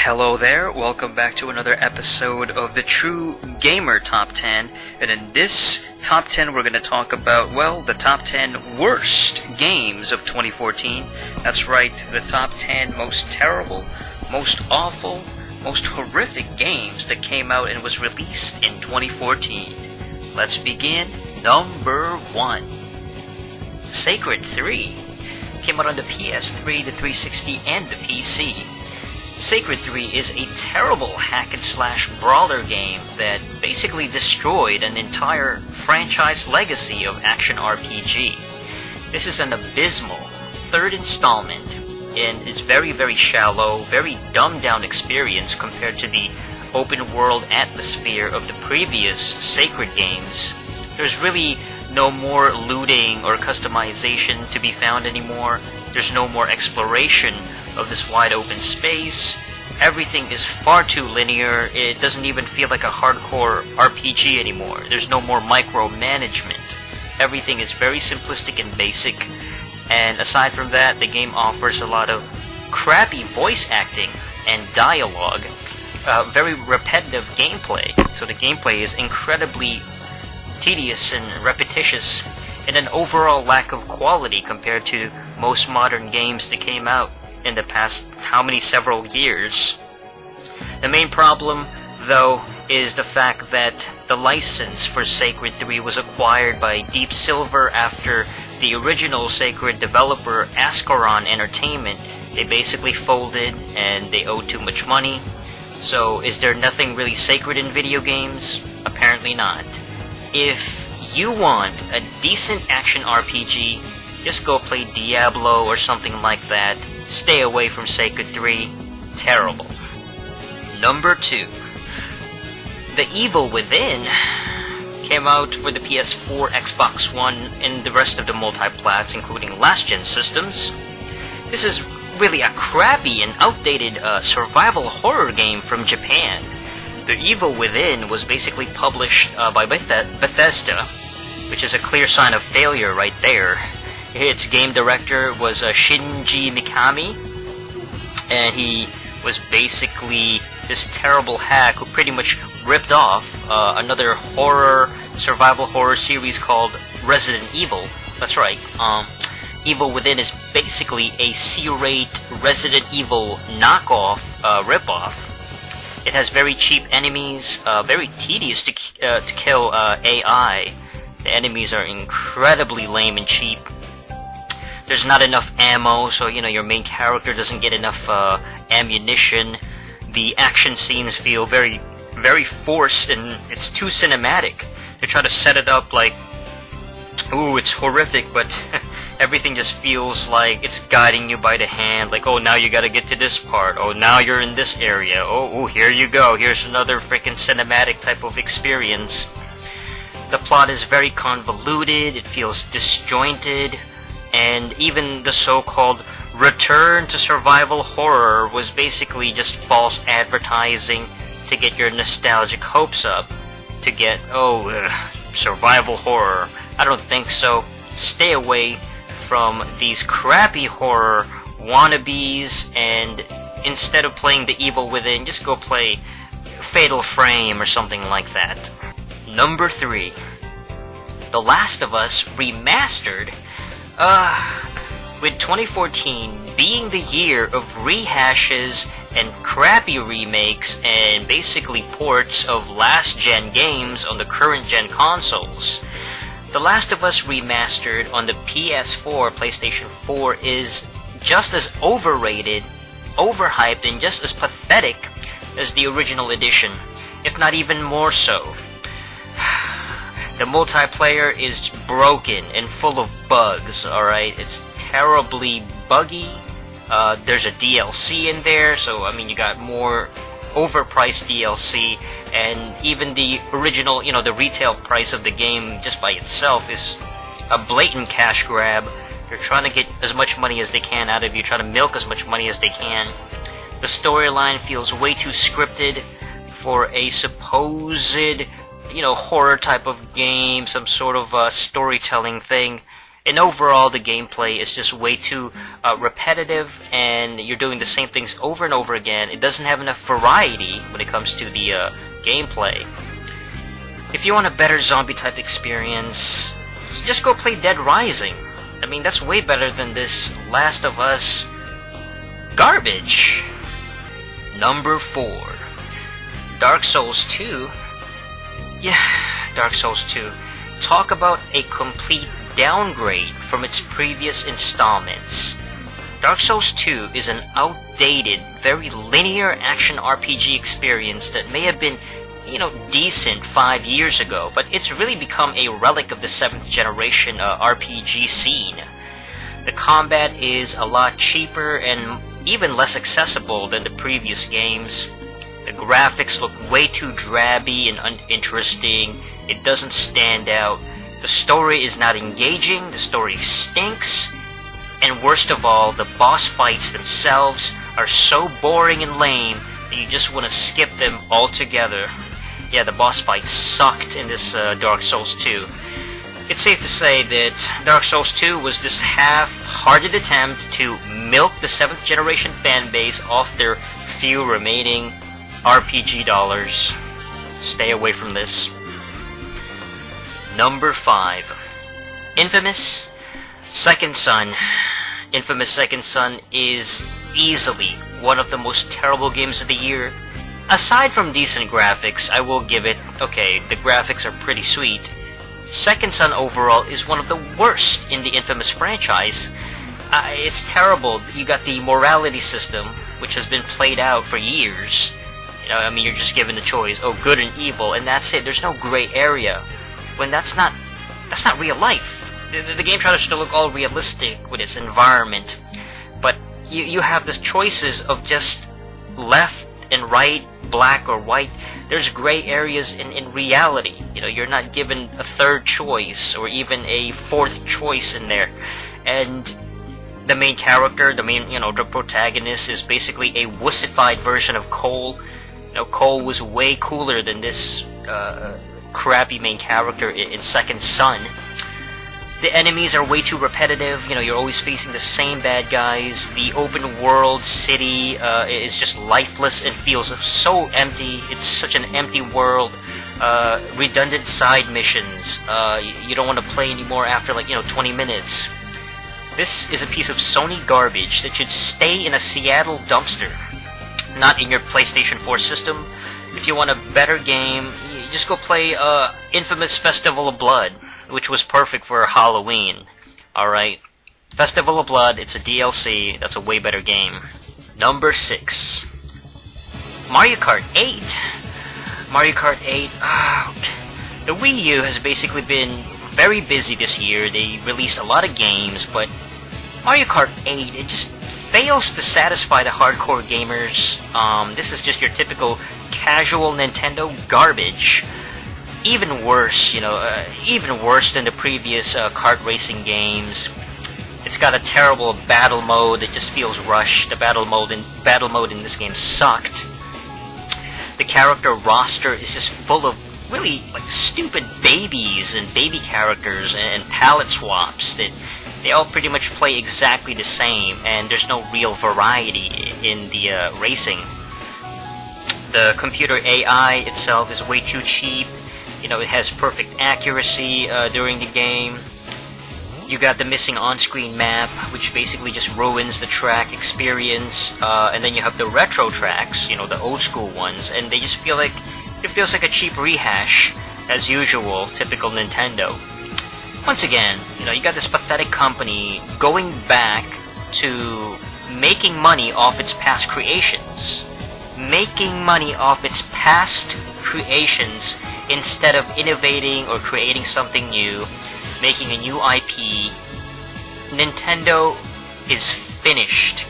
Hello there, welcome back to another episode of the TruGheymer Top 10, and in this Top 10 we're going to talk about, well, the Top 10 worst games of 2014. That's right, the Top 10 most terrible, most awful, most horrific games that came out and was released in 2014. Let's begin. Number 1. Sacred 3 came out on the PS3, the 360, and the PC. Sacred 3 is a terrible hack-and-slash brawler game that basically destroyed an entire franchise legacy of action RPG. This is an abysmal third installment, and it's very, very shallow, very dumbed-down experience compared to the open-world atmosphere of the previous Sacred games. There's really no more looting or customization to be found anymore. There's no more exploration of this wide open space. Everything is far too linear. It doesn't even feel like a hardcore RPG anymore. There's no more micromanagement. Everything is very simplistic and basic. And aside from that, the game offers a lot of crappy voice acting and dialogue. Very repetitive gameplay. So the gameplay is incredibly tedious and repetitious, and an overall lack of quality compared to most modern games that came out in the past several years. The main problem, though, is the fact that the license for Sacred 3 was acquired by Deep Silver after the original Sacred developer Ascaron Entertainment. They basically folded and they owed too much money. So is there nothing really sacred in video games? Apparently not. If you want a decent action RPG, just go play Diablo or something like that. Stay away from Sacred 3. Terrible. Number 2. The Evil Within came out for the PS4, XboxOne, and the rest of the multi-plats, including last-gen systems. This is really a crappy and outdated survival horror game from Japan. The Evil Within was basically published by Bethesda, which is a clear sign of failure right there. Its game director was Shinji Mikami, and he was basically this terrible hack who pretty much ripped off another survival horror series called Resident Evil. That's right, Evil Within is basically a C-rate Resident Evil knockoff, ripoff. It has very cheap enemies, very tedious to kill AI. The enemies are incredibly lame and cheap. There's not enough ammo, so your main character doesn't get enough ammunition. The action scenes feel very, very forced, and it's too cinematic. They try to set it up like, ooh, it's horrific, but everything just feels like it's guiding you by the hand. Like, oh, now you gotta get to this part. Oh, now you're in this area. Oh, here you go. Here's another freaking cinematic type of experience. The plot is very convoluted. It feels disjointed. And even the so-called return to survival horror was basically just false advertising to get your nostalgic hopes up. To get, survival horror. I don't think so. Stay away from these crappy horror wannabes, and instead of playing The Evil Within, just go play Fatal Frame or something like that. Number 3. The Last of Us Remastered. With 2014 being the year of rehashes and crappy remakes and basically ports of last-gen games on the current-gen consoles, The Last of Us Remastered on the PS4, PlayStation 4 is just as overrated, overhyped, and just as pathetic as the original edition, if not even more so. The multiplayer is broken and full of bugs, alright? It's terribly buggy. There's a DLC in there, so you got more overpriced DLC, and even the original, the retail price of the game just by itself is a blatant cash grab. They're trying to get as much money as they can out of you, trying to milk as much money as they can. The storyline feels way too scripted for a supposed, horror type of game, some sort of storytelling thing. And overall, the gameplay is just way too repetitive, and you're doing the same things over and over again. It doesn't have enough variety when it comes to the gameplay. If you want a better zombie-type experience, you just go play Dead Rising. I mean, that's way better than this Last of Us garbage. Number 4. Dark Souls 2. Yeah, Dark Souls 2. Talk about a complete downgrade from its previous installments. Dark Souls 2 is an outdated, very linear action RPG experience that may have been, decent 5 years ago, but it's really become a relic of the 7th generation RPG scene. The combat is a lot cheaper and even less accessible than the previous games. The graphics look way too drabby and uninteresting. It doesn't stand out. The story is not engaging, the story stinks, and worst of all, the boss fights themselves are so boring and lame that you just want to skip them altogether. Yeah, the boss fights sucked in this Dark Souls 2. It's safe to say that Dark Souls 2 was this half-hearted attempt to milk the 7th generation fanbase off their few remaining RPG dollars. Stay away from this. Number 5. Infamous Second Son. Infamous Second Son is easily one of the most terrible games of the year. Aside from decent graphics, I will give it, okay, the graphics are pretty sweet. Second Son overall is one of the worst in the Infamous franchise. It's terrible. You got the morality system, which has been played out for years. You're just given the choice, good and evil, and that's it. There's no gray area. When that's not real life. The game tries to look all realistic with its environment, but you have the choices of just left and right, black or white. There's gray areas in reality. You're not given a third choice or even a fourth choice in there. And the main character, the protagonist, is basically a wussified version of Cole. Cole was way cooler than this crappy main character in Second Son. The enemies are way too repetitive. You're always facing the same bad guys. The open world city is just lifeless and feels so empty. It's such an empty world. Redundant side missions. You don't want to play anymore after 20 minutes. This is a piece of Sony garbage that should stay in a Seattle dumpster, not in your PlayStation 4 system. If you want a better game, you just go play Infamous Festival of Blood, which was perfect for Halloween. Alright, Festival of Blood, it's a DLC, that's a way better game. Number 6. Mario Kart 8. Mario Kart 8, the Wii U has basically been very busy this year. They released a lot of games, but Mario Kart 8, it just fails to satisfy the hardcore gamers. This is just your typical casual Nintendo garbage. Even worse, even worse than the previous kart racing games. It's got a terrible battle mode that just feels rushed. The battle mode in this game sucked. The character roster is just full of really stupid babies and baby characters and palette swaps that they all pretty much play exactly the same, and there's no real variety in the racing. The computer AI itself is way too cheap. It has perfect accuracy during the game. You got the missing on-screen map, which basically just ruins the track experience. And then you have the retro tracks, the old school ones, and they just feel like it feels like a cheap rehash, as usual, typical Nintendo. Once again, you got this pathetic company going back to making money off its past creations. Making money off its past creations instead of innovating or creating something new, making a new IP. Nintendo is finished.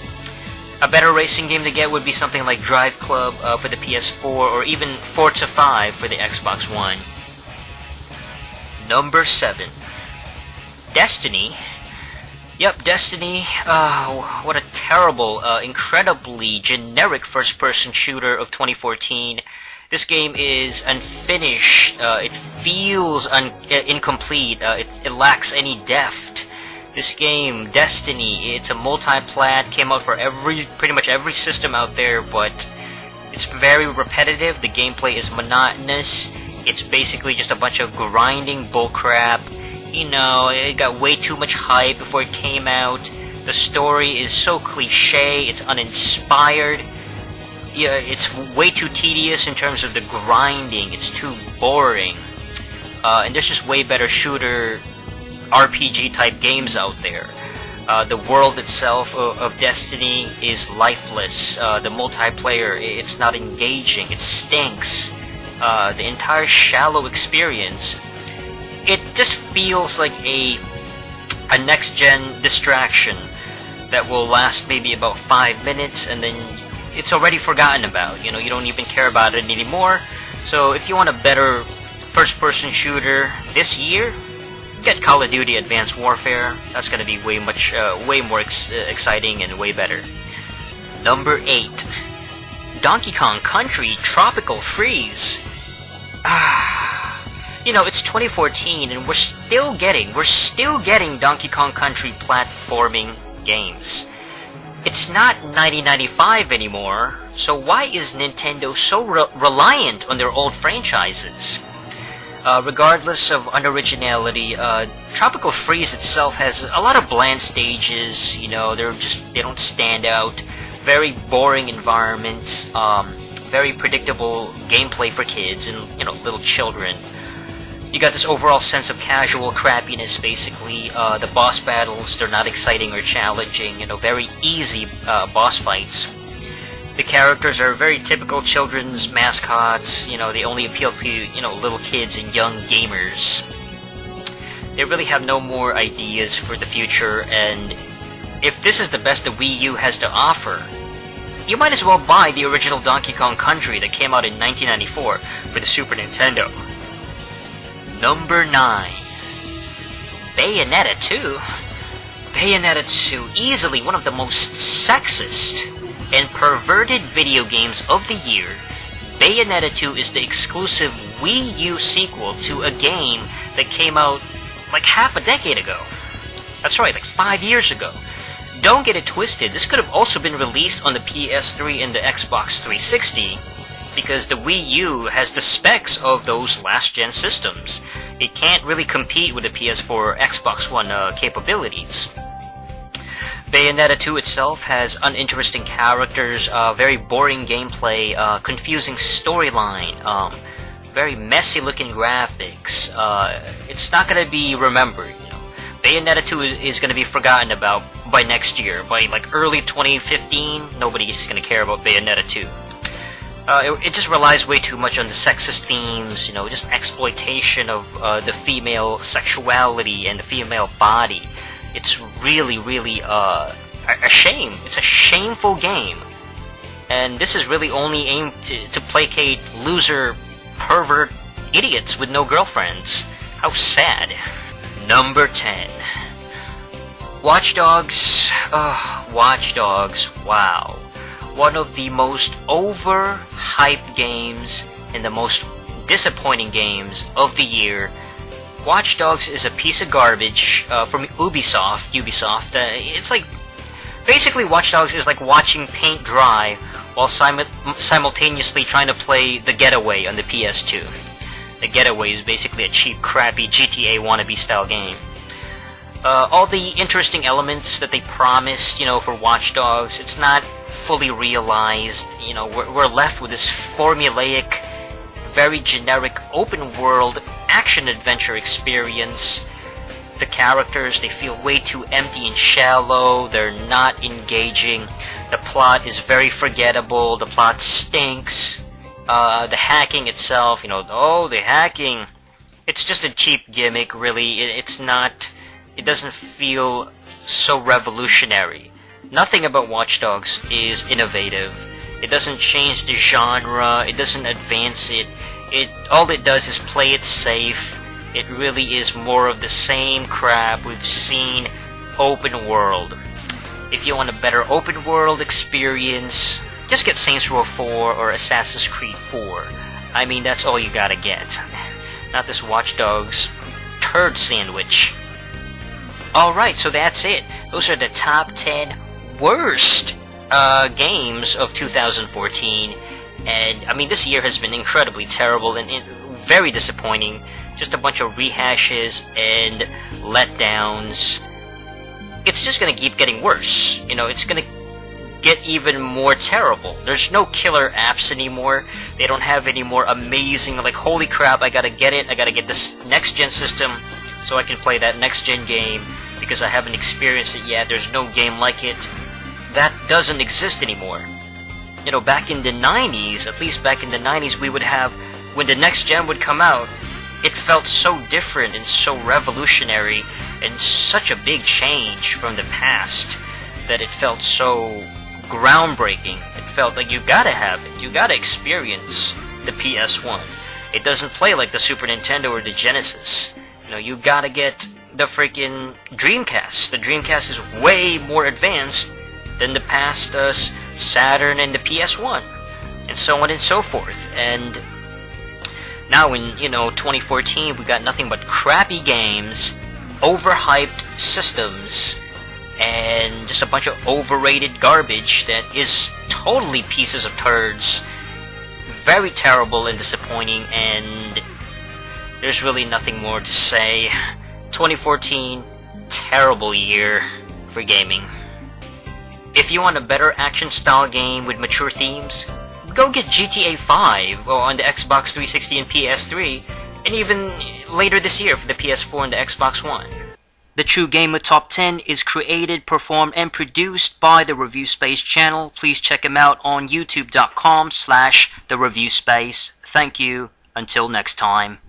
A better racing game to get would be something like Drive Club for the PS4, or even Forza 5 for the Xbox One. Number 7. Destiny. Yep, Destiny. What a terrible, incredibly generic first-person shooter of 2014. This game is unfinished. It feels incomplete. It lacks any depth. This game, Destiny, it's a multi-plat, came out for pretty much every system out there, but it's very repetitive. The gameplay is monotonous. It's basically just a bunch of grinding bullcrap. You know, it got way too much hype before it came out. The story is so cliche, it's uninspired. Yeah, it's way too tedious in terms of the grinding. It's too boring. And there's just way better shooter RPG type games out there. The world itself of Destiny is lifeless. The multiplayer, it's not engaging. It stinks. The entire shallow experience, it just feels like a next-gen distraction that will last maybe about 5 minutes, and then it's already forgotten about. You know, you don't even care about it anymore. So if you want a better first-person shooter this year, get Call of Duty Advanced Warfare. That's going to be way more exciting and way better. Number 8. Donkey Kong Country Tropical Freeze. You know, it's 2014 and we're still getting Donkey Kong Country platforming games. It's not 1995 anymore, so why is Nintendo so reliant on their old franchises? Regardless of unoriginality, Tropical Freeze itself has a lot of bland stages. You know, they don't stand out. Very boring environments. Very predictable gameplay for kids and, you know, little children. You got this overall sense of casual crappiness, basically. The boss battles, they're not exciting or challenging. You know, very easy boss fights. The characters are very typical children's mascots. You know, they only appeal to, you know, little kids and young gamers. They really have no more ideas for the future, and if this is the best the Wii U has to offer, you might as well buy the original Donkey Kong Country that came out in 1994 for the Super Nintendo. Number 9. Bayonetta 2. Bayonetta 2, easily one of the most sexist and perverted video games of the year. Bayonetta 2 is the exclusive Wii U sequel to a game that came out like half a decade ago. That's right, like 5 years ago. Don't get it twisted, this could have also been released on the PS3 and the Xbox 360, because the Wii U has the specs of those last-gen systems. It can't really compete with the PS4 or XboxOne capabilities. Bayonetta 2 itself has uninteresting characters, very boring gameplay, confusing storyline, very messy-looking graphics. It's not going to be remembered, you know. Bayonetta 2 is going to be forgotten about by next year. By like early 2015, nobody's going to care about Bayonetta 2. It just relies way too much on the sexist themes, you know, just exploitation of the female sexuality and the female body. It's really a shame. It's a shameful game. And this is really only aimed to placate loser, pervert idiots with no girlfriends. How sad. Number 10. Watch Dogs. Watch Dogs. Wow. One of the most overhyped games and the most disappointing games of the year. Watch Dogs is a piece of garbage from Ubisoft. It's like, basically Watch Dogs is like watching paint dry while simultaneously trying to play The Getaway on the PS2. The Getaway is basically a cheap, crappy GTA wannabe style game. All the interesting elements that they promised, you know, for Watch Dogs, it's not fully realized. You know, we're left with this formulaic, very generic open world action-adventure experience. The characters, they feel way too empty and shallow, they're not engaging, the plot is very forgettable, the plot stinks, the hacking itself, you know, the hacking, it's just a cheap gimmick, really. It doesn't feel so revolutionary. Nothing about Watch Dogs is innovative. It doesn't change the genre, it doesn't advance it. All it does is play it safe. It really is more of the same crap we've seen open world. If you want a better open world experience, just get Saints Row 4 or Assassin's Creed 4. I mean, that's all you gotta get. Not this Watch Dogs turd sandwich. Alright, so that's it. Those are the top 10 worst games of 2014. And, I mean, this year has been incredibly terrible and very disappointing. Just a bunch of rehashes and letdowns. It's just gonna keep getting worse. You know, it's gonna get even more terrible. There's no killer apps anymore. They don't have any more amazing, like, holy crap, I gotta get it. I gotta get this next-gen system so I can play that next-gen game because I haven't experienced it yet. There's no game like it. That doesn't exist anymore. You know, back in the 90s, at least back in the 90s, we would have, when the next gen would come out, it felt so different and so revolutionary and such a big change from the past that it felt so groundbreaking. It felt like you gotta have it. You gotta experience the PS1. It doesn't play like the Super Nintendo or the Genesis. You know, you gotta get the freaking Dreamcast. The Dreamcast is way more advanced than the past Saturn and the PS1, and so on and so forth. And now in, you know, 2014, we got nothing but crappy games, overhyped systems, and just a bunch of overrated garbage that is totally pieces of turds. Very terrible and disappointing, and there's really nothing more to say. 2014, terrible year for gaming. If you want a better action-style game with mature themes, go get GTA 5 on the Xbox 360 and PS3, and even later this year for the PS4 and the Xbox One. The TruGheymer Top 10 is created, performed, and produced by the TheReviewSpace channel. Please check him out on youtube.com/TheReviewSpace. Thank you. Until next time.